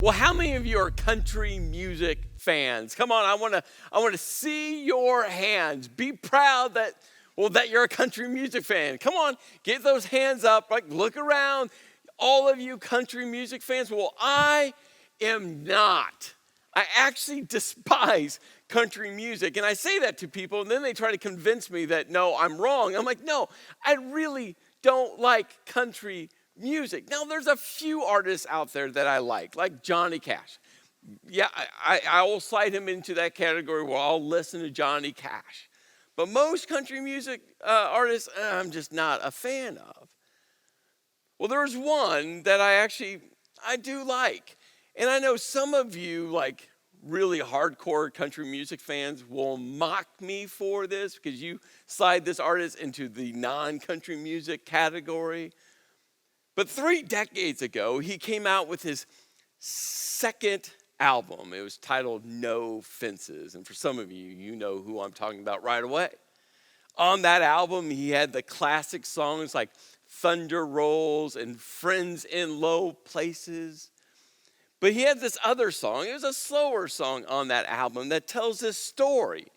Well, how many of you are country music fans? Come on, I want to see your hands. Be proud that you're a country music fan. Come on, get those hands up. Like, look around. All of you country music fans. Well, I am not. I actually despise country music. And I say that to people, and then they try to convince me that no, I'm wrong. I'm like, no, I really don't like country music. Now, there's a few artists out there that I like Johnny Cash. Yeah, I will slide him into that category where I'll listen to Johnny Cash. But most country music artists, I'm just not a fan of. Well, there's one that I do like. And I know some of you, like really hardcore country music fans, will mock me for this because you slide this artist into the non-country music category. But 3 decades ago, he came out with his second album. It was titled No Fences. And for some of you, you know who I'm talking about right away. On that album, he had the classic songs like Thunder Rolls and Friends in Low Places. But he had this other song. It was a slower song on that album that tells this story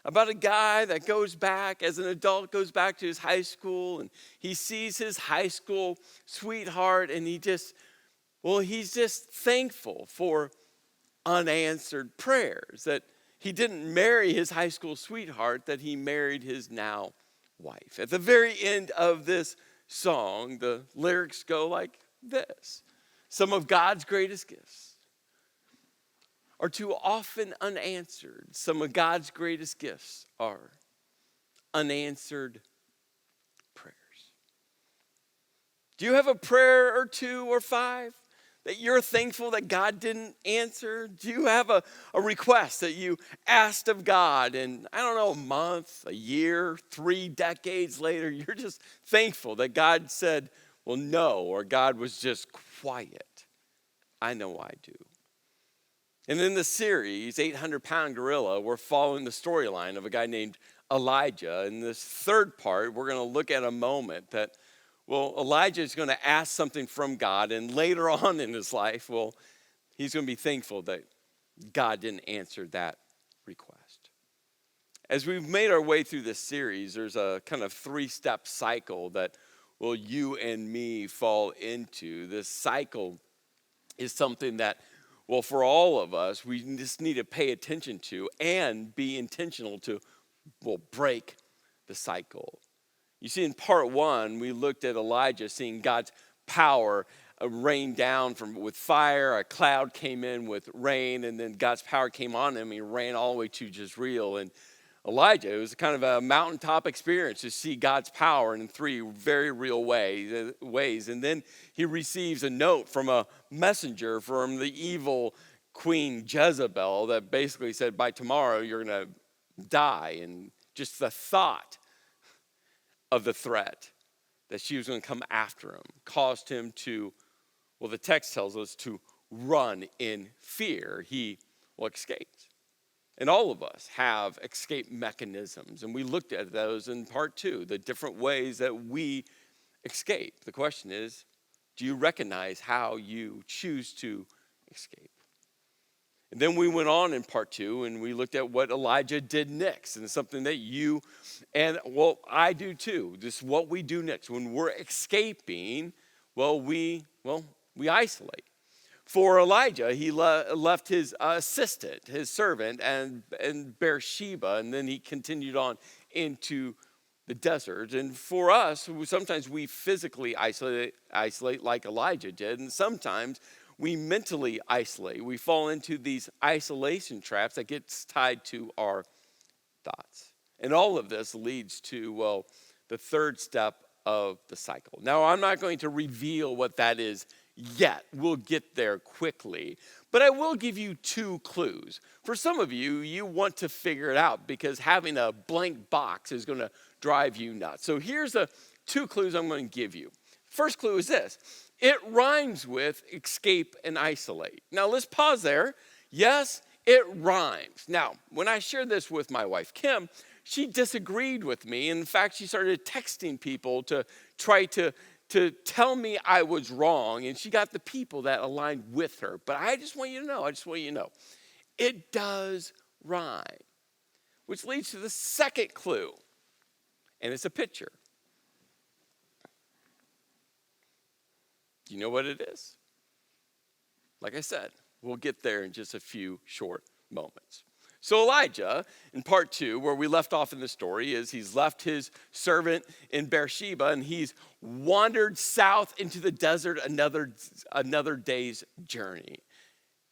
about a guy that goes back, as an adult, goes back to his high school, and he sees his high school sweetheart, and he's just thankful for unanswered prayers, that he didn't marry his high school sweetheart, that he married his now wife. At the very end of this song, the lyrics go like this: some of God's greatest gifts are too often unanswered. Some of God's greatest gifts are unanswered prayers. Do you have a prayer or 2 or 5 that you're thankful that God didn't answer? Do you have a request that you asked of God, and I don't know, a month, a year, 3 decades later, you're just thankful that God said, well, no, or God was just quiet? I know I do. And in the series, 800-Pound Gorilla, we're following the storyline of a guy named Elijah. In this third part, we're going to look at a moment that, well, Elijah is going to ask something from God, and later on in his life, well, he's going to be thankful that God didn't answer that request. As we've made our way through this series, there's a kind of 3-step cycle that, well, you and me fall into. This cycle is something that, well, for all of us, we just need to pay attention to and be intentional to, well, break the cycle. You see, in part 1, we looked at Elijah seeing God's power rain down with fire. A cloud came in with rain, and then God's power came on him. He ran all the way to Jezreel. And Elijah, it was kind of a mountaintop experience to see God's power in 3 very real ways. And then he receives a note from a messenger from the evil Queen Jezebel that basically said, by tomorrow you're going to die. And just the thought of the threat that she was going to come after him caused him to, well, the text tells us, to run in fear. He, well, escaped. And all of us have escape mechanisms. And we looked at those in part 2, the different ways that we escape. The question is, do you recognize how you choose to escape? And then we went on in part 2 and we looked at what Elijah did next. And it's something that you and, well, I do too. This is what we do next. When we're escaping, we isolate. For Elijah, he left his assistant, his servant, and Beersheba, and then he continued on into the desert. And for us, sometimes we physically isolate like Elijah did, and sometimes we mentally isolate. We fall into these isolation traps that gets tied to our thoughts. And all of this leads to, well, the third step of the cycle. Now, I'm not going to reveal what that is yet. We'll get there quickly. But I will give you 2 clues. For some of you, you want to figure it out because having a blank box is going to drive you nuts. So here's the 2 clues I'm going to give you. First clue is this: it rhymes with escape and isolate. Now let's pause there. Yes, it rhymes. Now, when I shared this with my wife, Kim, she disagreed with me. In fact, she started texting people to try to to tell me I was wrong, and she got the people that aligned with her. But I just want you to know, it does rhyme, which leads to the second clue, and it's a picture. Do you know what it is? Like I said, we'll get there in just a few short moments. So Elijah, in part 2, where we left off in the story, is he's left his servant in Beersheba, and he's wandered south into the desert another day's journey.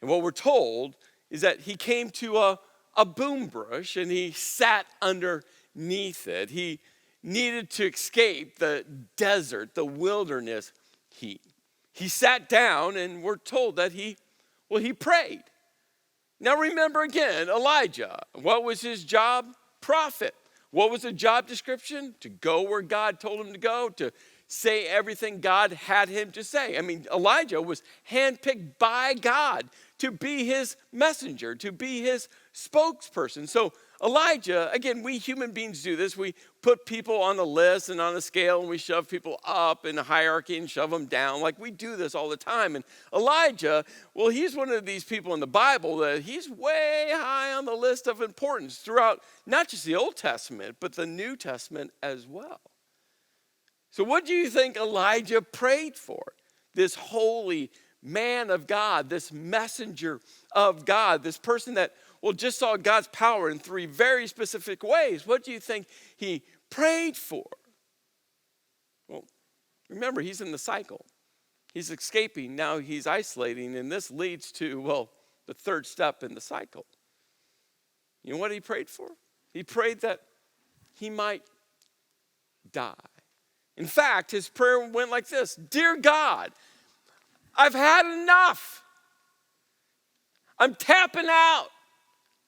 And what we're told is that he came to a boom bush, and he sat underneath it. He needed to escape the desert, the wilderness heat. He sat down, and we're told that he prayed. Now remember again, Elijah, what was his job? Prophet. What was the job description? To go where God told him to go, to say everything God had him to say. I mean, Elijah was handpicked by God to be his messenger, to be his spokesperson. So Elijah, again, we human beings do this. We put people on a list and on a scale, and we shove people up in a hierarchy and shove them down. Like, we do this all the time. And Elijah, well, he's one of these people in the Bible that he's way high on the list of importance throughout not just the Old Testament, but the New Testament as well. So what do you think Elijah prayed for? This holy man of God, this messenger of God, this person that, well, just saw God's power in 3 very specific ways. What do you think he prayed for? Well, remember, he's in the cycle. He's escaping, now he's isolating, and this leads to, well, the third step in the cycle. You know what he prayed for? He prayed that he might die. In fact, his prayer went like this: Dear God, I've had enough. I'm tapping out.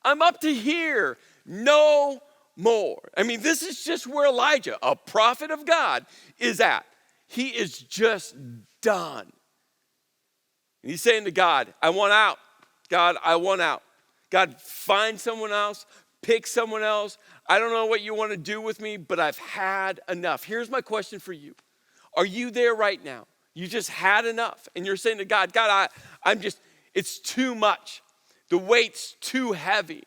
I'm up to here. No more. I mean, this is just where Elijah, a prophet of God, is at. He is just done. And he's saying to God, I want out. God, I want out. God, find someone else. Pick someone else. I don't know what you want to do with me, but I've had enough. Here's my question for you. Are you there right now? You just had enough. And you're saying to God, it's too much. The weight's too heavy.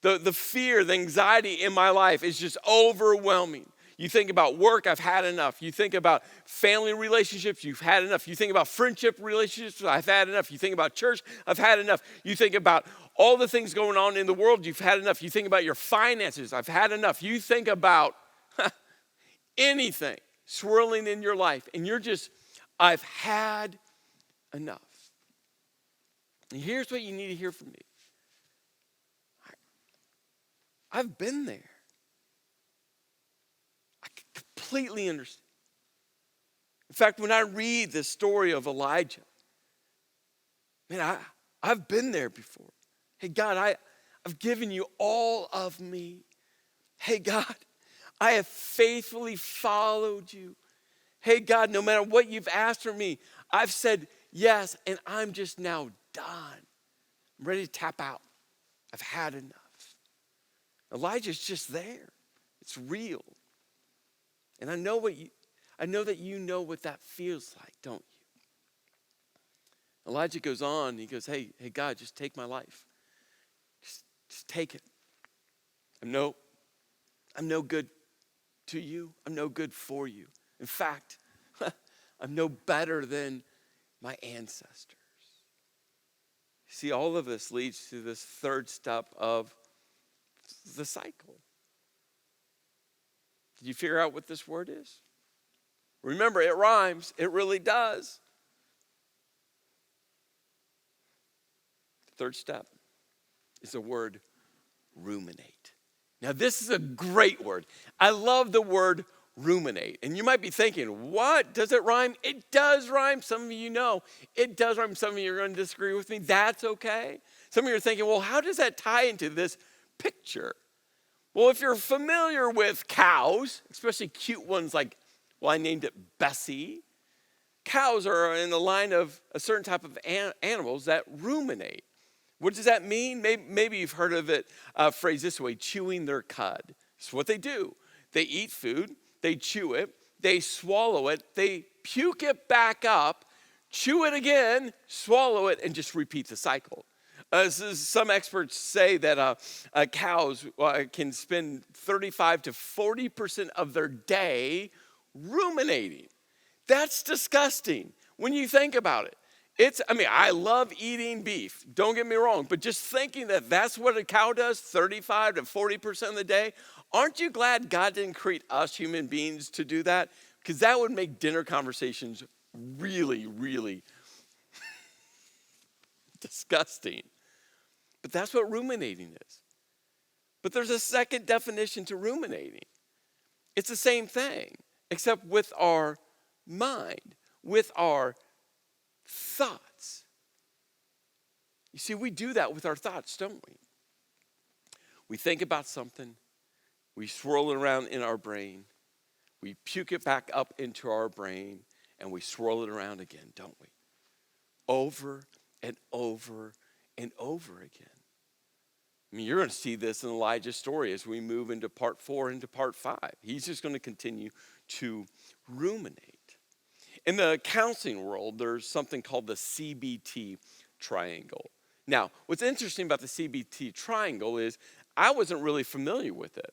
The fear, the anxiety in my life is just overwhelming. You think about work, I've had enough. You think about family relationships, you've had enough. You think about friendship relationships, I've had enough. You think about church, I've had enough. You think about all the things going on in the world, you've had enough. You think about your finances, I've had enough. You think about anything swirling in your life, and you're just, I've had enough. And here's what you need to hear from me. I've been there. I completely understand. In fact, when I read the story of Elijah, man, I've been there before. Hey, God, I've given you all of me. Hey, God, I have faithfully followed you. Hey, God, no matter what you've asked from me, I've said yes, and I'm just now done. I'm ready to tap out. I've had enough. Elijah's just there. It's real. And I know that you know what that feels like, don't you? Elijah goes on, he goes, hey God, just take my life. Just take it. I'm no good to you. I'm no good for you. In fact, I'm no better than my ancestors. See, all of this leads to this third step of the cycle. Did you figure out what this word is? Remember, it rhymes. It really does. The third step is the word ruminate. Now, this is a great word. I love the word ruminate. And you might be thinking, what? Does it rhyme? It does rhyme. Some of you know it does rhyme. Some of you are going to disagree with me. That's okay. Some of you are thinking, well, how does that tie into this picture? Well, if you're familiar with cows, especially cute ones like, well, I named it Bessie. Cows are in the line of a certain type of animals that ruminate. What does that mean? Maybe you've heard of it phrased this way: chewing their cud. It's what they do. They eat food, they chew it, they swallow it, they puke it back up, chew it again, swallow it, and just repeat the cycle. Some experts say that cows can spend 35 to 40% of their day ruminating. That's disgusting when you think about it. I love eating beef, don't get me wrong, but just thinking that that's what a cow does 35 to 40% of the day, aren't you glad God didn't create us human beings to do that? Because that would make dinner conversations really, really disgusting. But that's what ruminating is. But there's a second definition to ruminating. It's the same thing, except with our mind, with our thoughts. You see, we do that with our thoughts, don't we? We think about something, we swirl it around in our brain, we puke it back up into our brain, and we swirl it around again, don't we? Over and over and over again. I mean, you're going to see this in Elijah's story as we move into part 4 into part 5. He's just going to continue to ruminate. In the counseling world, there's something called the CBT triangle. Now, what's interesting about the CBT triangle is I wasn't really familiar with it.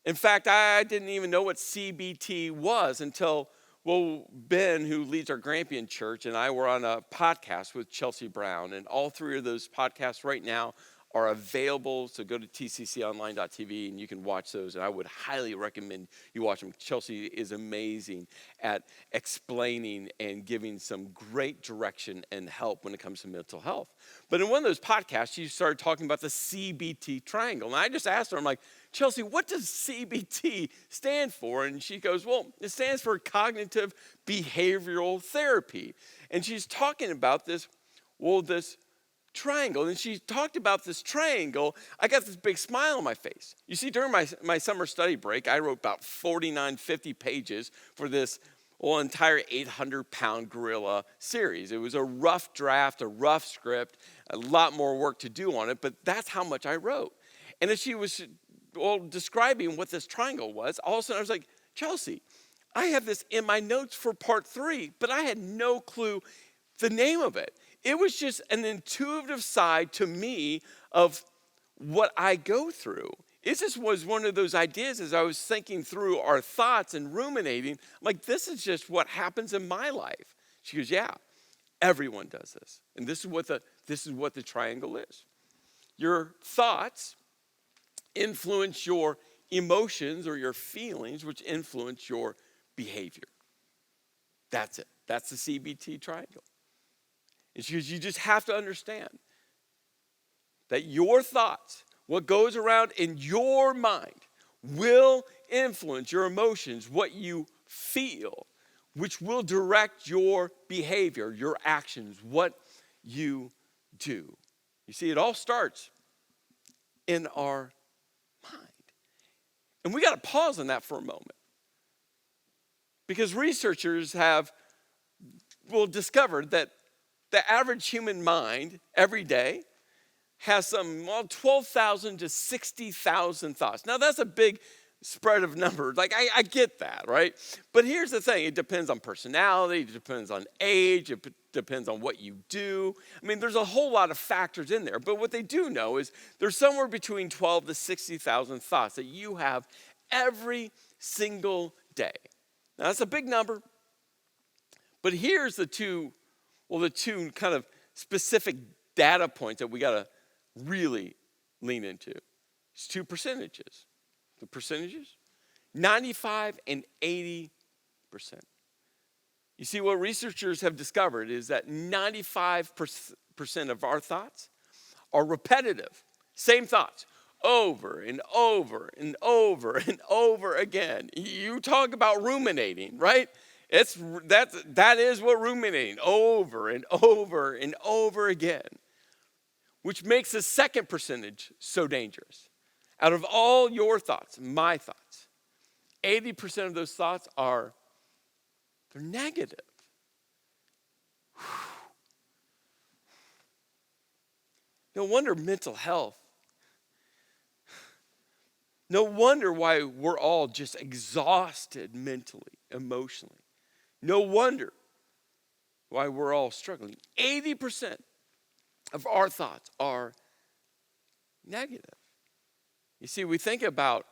In fact, I didn't even know what CBT was until, Ben, who leads our Grampian church, and I were on a podcast with Chelsea Brown, and all 3 of those podcasts right now are available, so go to tcconline.tv and you can watch those, and I would highly recommend you watch them. Chelsea is amazing at explaining and giving some great direction and help when it comes to mental health. But in one of those podcasts, she started talking about the CBT triangle, and I just asked her, I'm like, Chelsea, what does CBT stand for? And she goes, well, it stands for cognitive behavioral therapy. And she's talking about this triangle. And she talked about this triangle. I got this big smile on my face. You see, during my summer study break, I wrote about 49, 50 pages for this entire 800-pound gorilla series. It was a rough draft, a rough script, a lot more work to do on it, but that's how much I wrote. And as she was describing what this triangle was, all of a sudden I was like, Chelsea, I have this in my notes for part 3, but I had no clue the name of it. It was just an intuitive side to me of what I go through. It just was one of those ideas as I was thinking through our thoughts and ruminating, like, this is just what happens in my life. She goes, yeah, everyone does this. And this is what the triangle is. Your thoughts influence your emotions or your feelings, which influence your behavior. That's it. That's the CBT triangle. It's because you just have to understand that your thoughts, what goes around in your mind, will influence your emotions, what you feel, which will direct your behavior, your actions, what you do. You see, it all starts in our mind. And we got to pause on that for a moment. Because researchers have discovered that the average human mind every day has some 12,000 to 60,000 thoughts. Now, that's a big spread of numbers. Like, I get that, right? But here's the thing. It depends on personality. It depends on age. It depends on what you do. I mean, there's a whole lot of factors in there. But what they do know is there's somewhere between 12 to 60,000 thoughts that you have every single day. Now, that's a big number. But here's the two kind of specific data points that we got to really lean into. It's 2 percentages. The percentages, 95 and 80%. You see, what researchers have discovered is that 95% of our thoughts are repetitive. Same thoughts, over and over and over and over again. You talk about ruminating, right? That is what ruminating, over and over and over again, which makes the second percentage so dangerous. Out of all your thoughts, my thoughts, 80% of those thoughts they're negative. No wonder mental health. No wonder why we're all just exhausted mentally, emotionally. No wonder why we're all struggling. 80% of our thoughts are negative. You see, we think about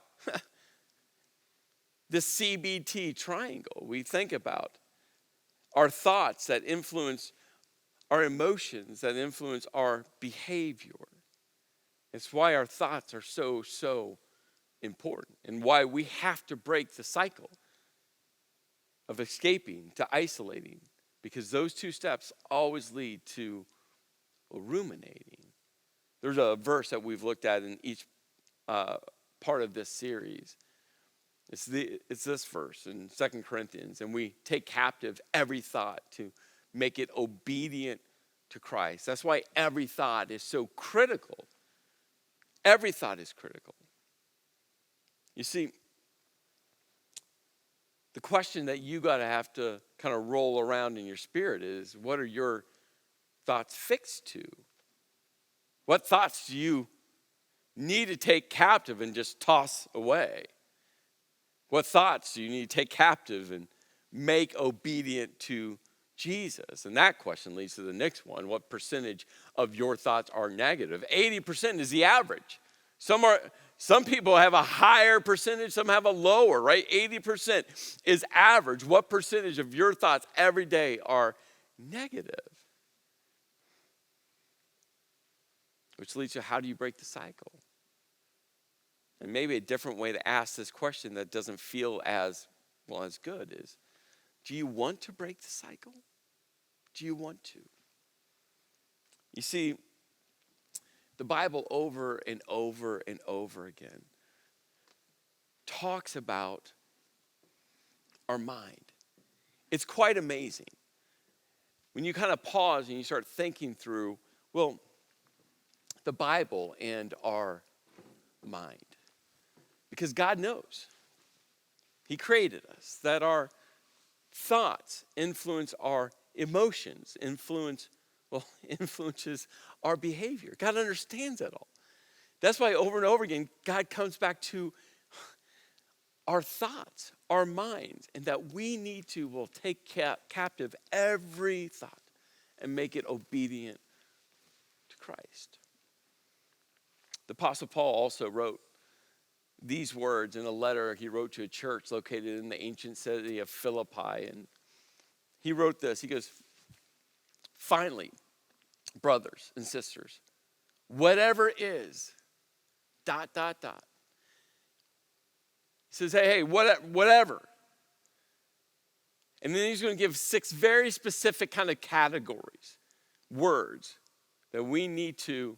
the CBT triangle. We think about our thoughts that influence our emotions, that influence our behavior. It's why our thoughts are so important, and why we have to break the cycle of escaping to isolating, because those two steps always lead to ruminating. There's a verse that we've looked at in each part of this series. It's this verse in 2 Corinthians, and we take captive every thought to make it obedient to Christ. That's why every thought is so critical. Every thought is critical. You see, the question that you got to have to kind of roll around in your spirit is, what are your thoughts fixed to? What thoughts do you need to take captive and just toss away? What thoughts do you need to take captive and make obedient to Jesus? And that question leads to the next one. What percentage of your thoughts are negative? 80% is the average. Some people have a higher percentage, some have a lower, right? 80% is average. What percentage of your thoughts every day are negative? Which leads to, how do you break the cycle? And maybe a different way to ask this question that doesn't feel as good is, do you want to break the cycle? Do you want to? You see, the Bible over and over and over again talks about our mind. It's quite amazing when you kind of pause and you start thinking through, the Bible and our mind. Because God knows. He created us, that our thoughts influence our emotions, influences our behavior. God understands that all. That's why over and over again, God comes back to our thoughts, our minds, and that we need to take captive every thought and make it obedient to Christ. The Apostle Paul also wrote these words in a letter he wrote to a church located in the ancient city of Philippi. And he wrote this. He goes, "Finally, brothers and sisters, whatever is, ... He says, hey, whatever. And then he's going to give 6 very specific kind of categories, words that we need to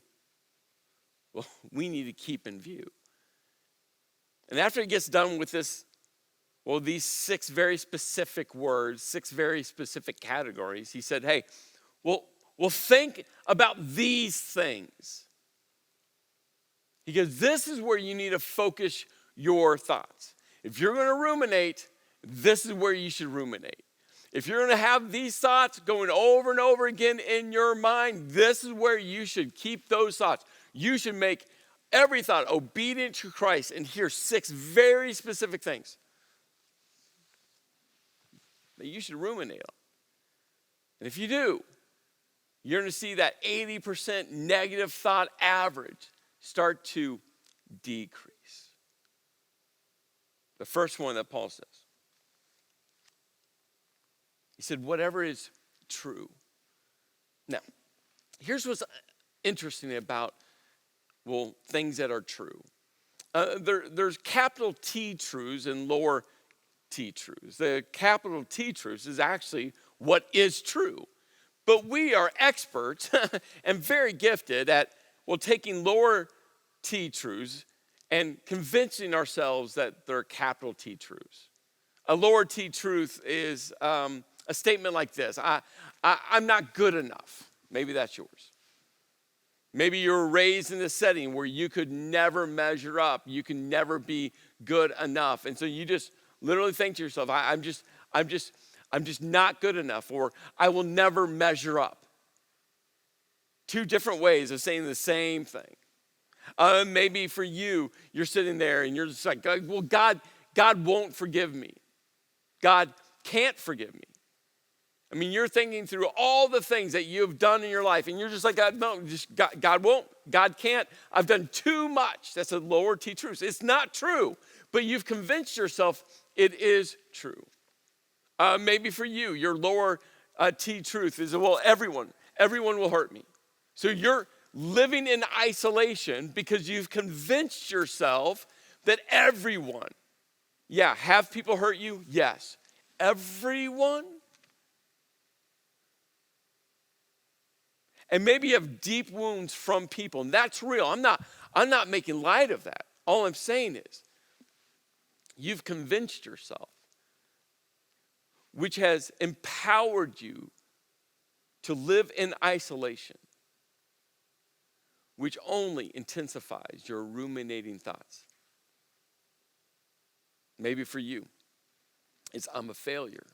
keep in view. And after he gets done with this, these 6 very specific words, 6 very specific categories, he said, hey, think about these things. He goes, this is where you need to focus your thoughts. If you're going to ruminate, this is where you should ruminate. If you're going to have these thoughts going over and over again in your mind, this is where you should keep those thoughts. You should make every thought obedient to Christ. And here's 6 very specific things that you should ruminate on. And if you do, you're going to see that 80% negative thought average start to decrease. The first one that Paul says, he said, whatever is true. Now, here's what's interesting about, things that are true. There's capital T truths and lower T truths. The capital T truths is actually what is true. But we are experts and very gifted at, taking lower T truths and convincing ourselves that they're capital T truths. A lower T truth is a statement like this. I'm not good enough. Maybe that's yours. Maybe you were raised in a setting where you could never measure up. You can never be good enough. And so you just literally think to yourself, I'm just not good enough, or I will never measure up. 2 different ways of saying the same thing. Maybe for you, you're sitting there and you're just like, God won't forgive me. God can't forgive me. I mean, you're thinking through all the things that you've done in your life, and you're just like, God, no, God won't, God can't. I've done too much. That's a lower T truth. It's not true, but you've convinced yourself it is true. Maybe for you, your lower T truth is, well, everyone will hurt me. So you're living in isolation because you've convinced yourself that everyone, have people hurt you? Yes. Everyone? And maybe you have deep wounds from people, and that's real. I'm not making light of that. All I'm saying is, you've convinced yourself, which has empowered you to live in isolation, which only intensifies your ruminating thoughts. Maybe for you, it's I'm a failure.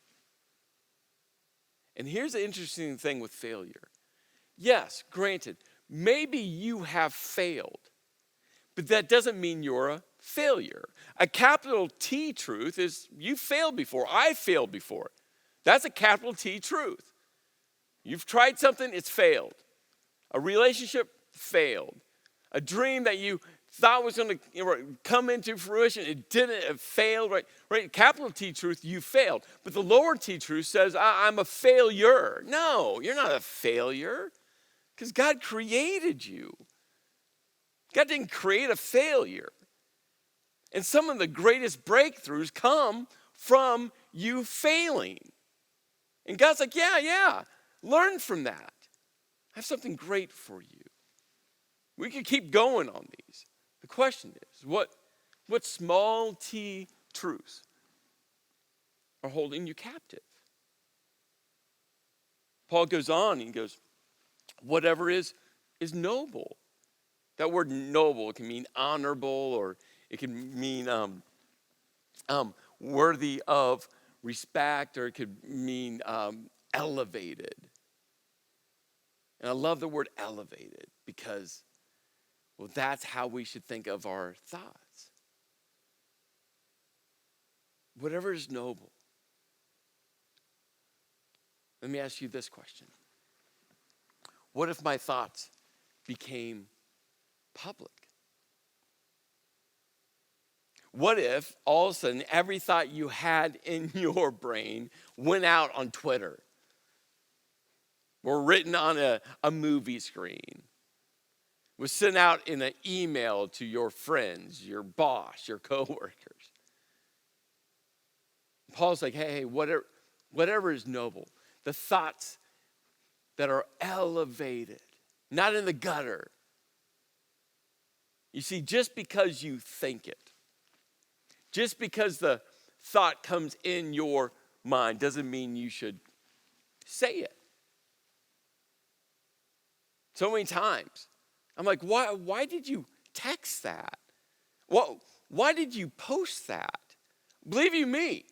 And here's the interesting thing with failure. Yes, granted, maybe you have failed, but that doesn't mean you're a failure. A capital T truth is you failed before. I failed before. That's a capital T truth. You've tried something, it's failed. A relationship failed. A dream that you thought was going to come into fruition, it didn't, it failed, right? Capital T truth, you failed. But the lower T truth says, I'm a failure. No, you're not a failure because God created you. God didn't create a failure. And some of the greatest breakthroughs come from you failing. And God's like, yeah, learn from that. I have something great for you. We could keep going on these. The question is, what small T truths are holding you captive? Paul goes on, he goes, whatever is noble. That word noble can mean honorable, or it can mean worthy of respect, or it could mean elevated. And I love the word elevated because, well, that's how we should think of our thoughts. Whatever is noble. Let me ask you this question. What if my thoughts became public? What if all of a sudden every thought you had in your brain went out on Twitter, or written on a movie screen, was sent out in an email to your friends, your boss, your coworkers? Paul's like, hey, whatever is noble, the thoughts that are elevated, not in the gutter. You see, just because you think it, just because the thought comes in your mind doesn't mean you should say it. So many times, I'm like, why did you text that? Why did you post that? Believe you me,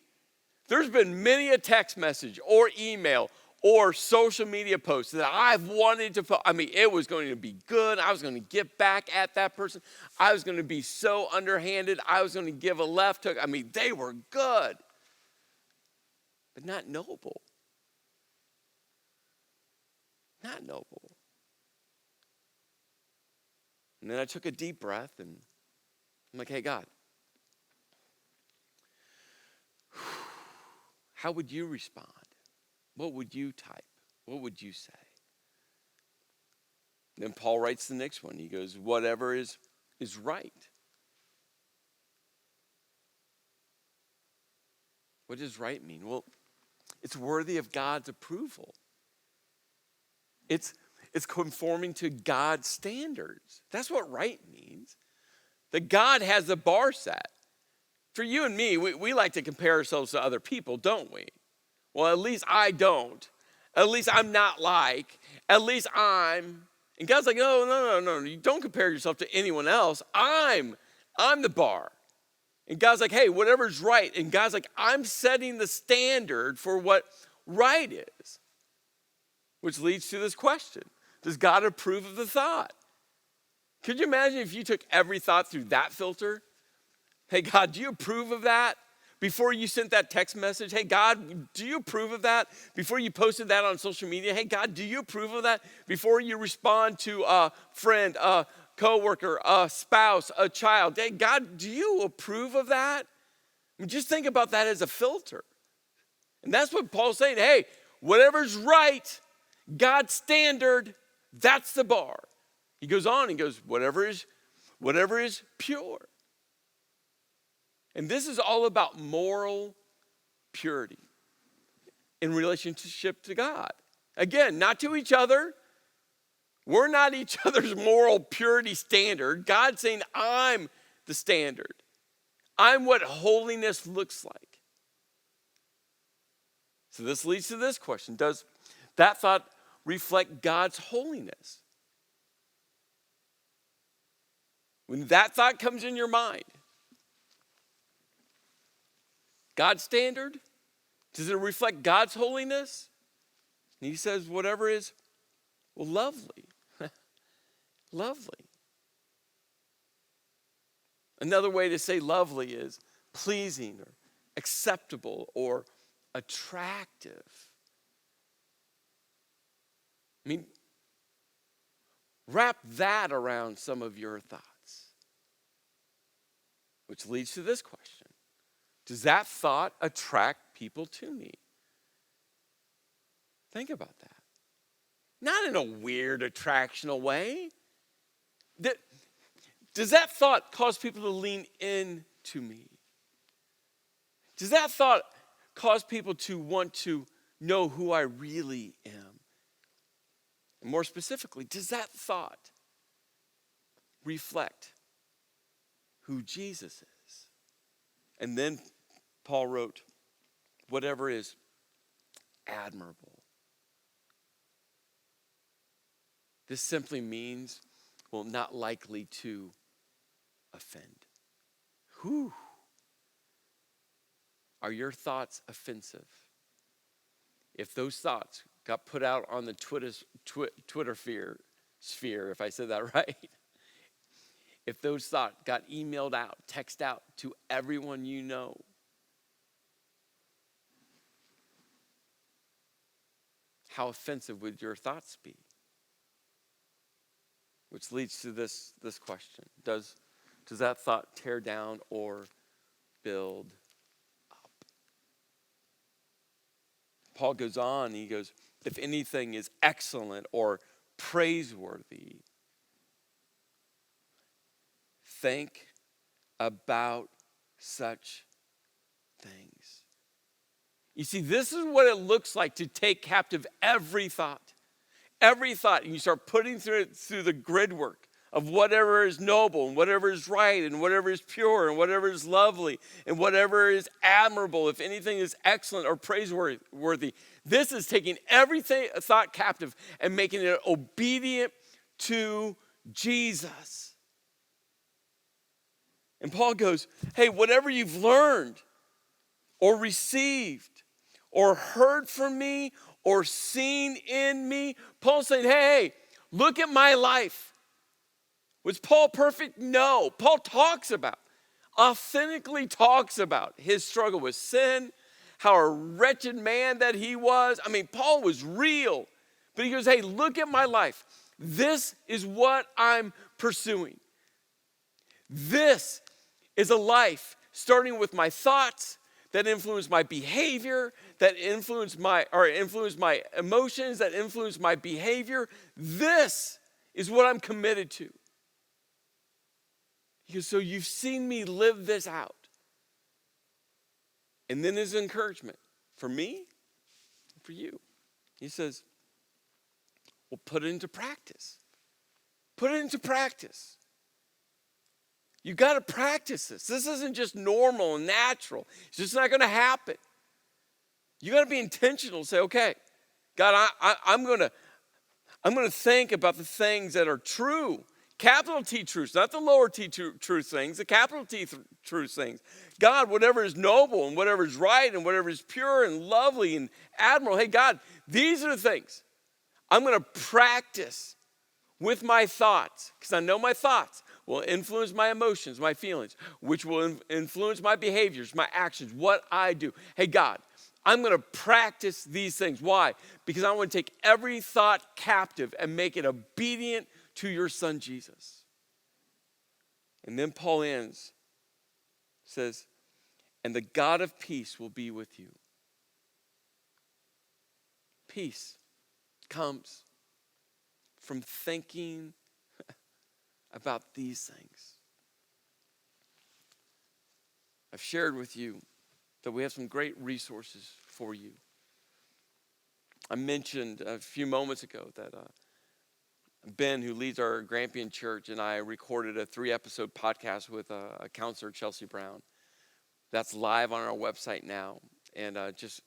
there's been many a text message or email or social media posts that I've wanted to post. I mean, it was going to be good. I was going to get back at that person. I was going to be so underhanded. I was going to give a left hook. I mean, they were good, but not noble. Not noble. And then I took a deep breath and I'm like, hey, God, how would you respond? What would you type? What would you say? Then Paul writes the next one. He goes, whatever is right. What does right mean? Well, it's worthy of God's approval. It's conforming to God's standards. That's what right means. That God has the bar set. For you and me, we like to compare ourselves to other people, don't we? Well, at least I don't. At least I'm not like. At least I'm. And God's like, no. You don't compare yourself to anyone else. I'm the bar. And God's like, hey, whatever's right. And God's like, I'm setting the standard for what right is. Which leads to this question. Does God approve of the thought? Could you imagine if you took every thought through that filter? Hey, God, do you approve of that? before you sent that text message? Hey, God, do you approve of that? Before you posted that on social media? Hey, God, do you approve of that? Before you respond to a friend, a coworker, a spouse, a child? Hey, God, do you approve of that? I mean, just think about that as a filter. And that's what Paul's saying. Hey, whatever's right, God's standard, that's the bar. He goes on, he goes, whatever is pure. And this is all about moral purity in relationship to God. Again, not to each other. We're not each other's moral purity standard. God's saying, I'm the standard. I'm what holiness looks like. So this leads to this question. Does that thought reflect God's holiness? When that thought comes in your mind, God's standard, does it reflect God's holiness? And he says, whatever is, well, lovely. Lovely. Another way to say lovely is pleasing or acceptable or attractive. I mean, wrap that around some of your thoughts. Which leads to this question. Does that thought attract people to me? Think about that. Not in a weird attractional way. Does that thought cause people to lean into me? Does that thought cause people to want to know who I really am? And more specifically, does that thought reflect who Jesus is? And then Paul wrote, whatever is admirable. This simply means, well, not likely to offend. Whew. Are your thoughts offensive? If those thoughts got put out on the Twitter sphere, if I said that right, if those thoughts got emailed out, texted out to everyone you know, how offensive would your thoughts be? Which leads to this question. Does that thought tear down or build up? Paul goes on, he goes, if anything is excellent or praiseworthy, think about such things. You see, this is what it looks like to take captive every thought. Every thought, and you start putting through the grid work of whatever is noble and whatever is right and whatever is pure and whatever is lovely and whatever is admirable, if anything is excellent or praiseworthy. This is taking everything thought captive and making it obedient to Jesus. And Paul goes, hey, whatever you've learned or received or heard from me or seen in me. Paul's saying, hey, look at my life. Was Paul perfect? No. Paul authentically talks about his struggle with sin, how a wretched man that he was. I mean, Paul was real. But he goes, hey, look at my life. This is what I'm pursuing. This is a life starting with my thoughts that influence my behavior, that influence my emotions, that influence my behavior. This is what I'm committed to. He goes, so you've seen me live this out. And then his encouragement for me and for you. He says, well, put it into practice. Put it into practice. You got to practice this. This isn't just normal and natural. It's just not going to happen. You got to be intentional. Say, okay, God, I'm going to think about the things that are true. Capital T truths, not the lower T truth things, the capital T truth things. God, whatever is noble and whatever is right and whatever is pure and lovely and admirable. Hey, God, these are the things I'm going to practice with my thoughts because I know my thoughts. will influence my emotions, my feelings, which will influence my behaviors, my actions, what I do. Hey, God, I'm going to practice these things. Why? Because I want to take every thought captive and make it obedient to your Son, Jesus. And then Paul ends, says, and the God of peace will be with you. Peace comes from thinking about these things. I've shared with you that we have some great resources for you. I mentioned a few moments ago that Ben, who leads our Grampian church, and I recorded a 3-episode podcast with a counselor, Chelsea Brown. That's live on our website now, and just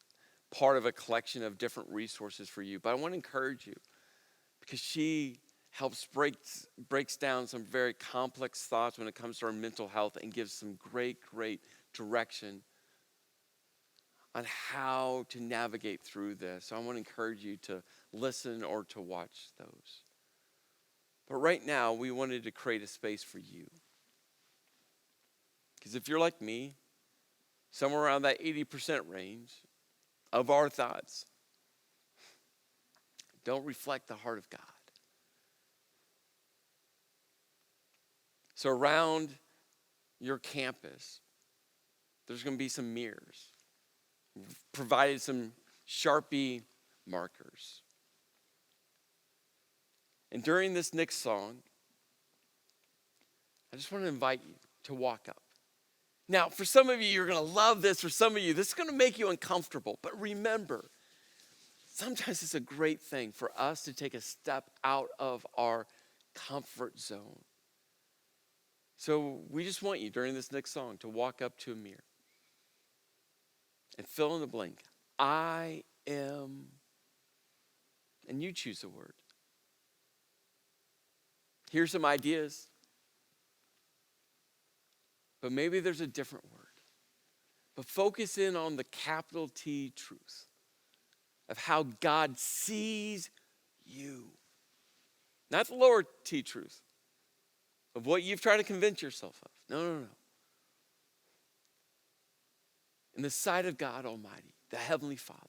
part of a collection of different resources for you. But I want to encourage you because she helps breaks down some very complex thoughts when it comes to our mental health and gives some great direction on how to navigate through this. So I want to encourage you to listen or to watch those. But right now, we wanted to create a space for you. Because if you're like me, somewhere around that 80% range of our thoughts don't reflect the heart of God. So around your campus, there's going to be some mirrors. We've provided some Sharpie markers. And during this next song, I just want to invite you to walk up. Now, for some of you, you're going to love this. For some of you, this is going to make you uncomfortable. But remember, sometimes it's a great thing for us to take a step out of our comfort zone. So we just want you during this next song to walk up to a mirror and fill in the blank. I am, and you choose a word. Here's some ideas, but maybe there's a different word. But focus in on the capital T truth of how God sees you. Not the lower T truth of what you've tried to convince yourself of. No. In the sight of God Almighty, the Heavenly Father,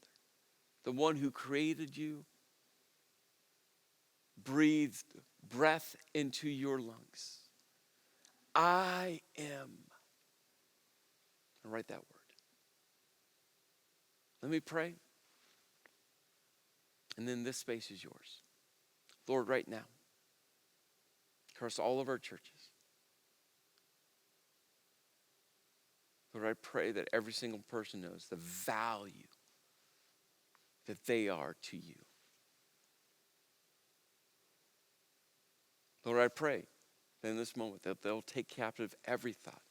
the one who created you, breathed breath into your lungs. I am. And write that word. Let me pray. And then this space is yours. Lord, right now, across all of our churches, Lord, I pray that every single person knows the value that they are to you. Lord, I pray that in this moment that they'll take captive every thought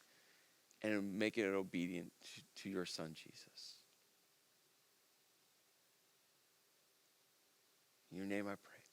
and make it obedient to your Son, Jesus. In your name I pray.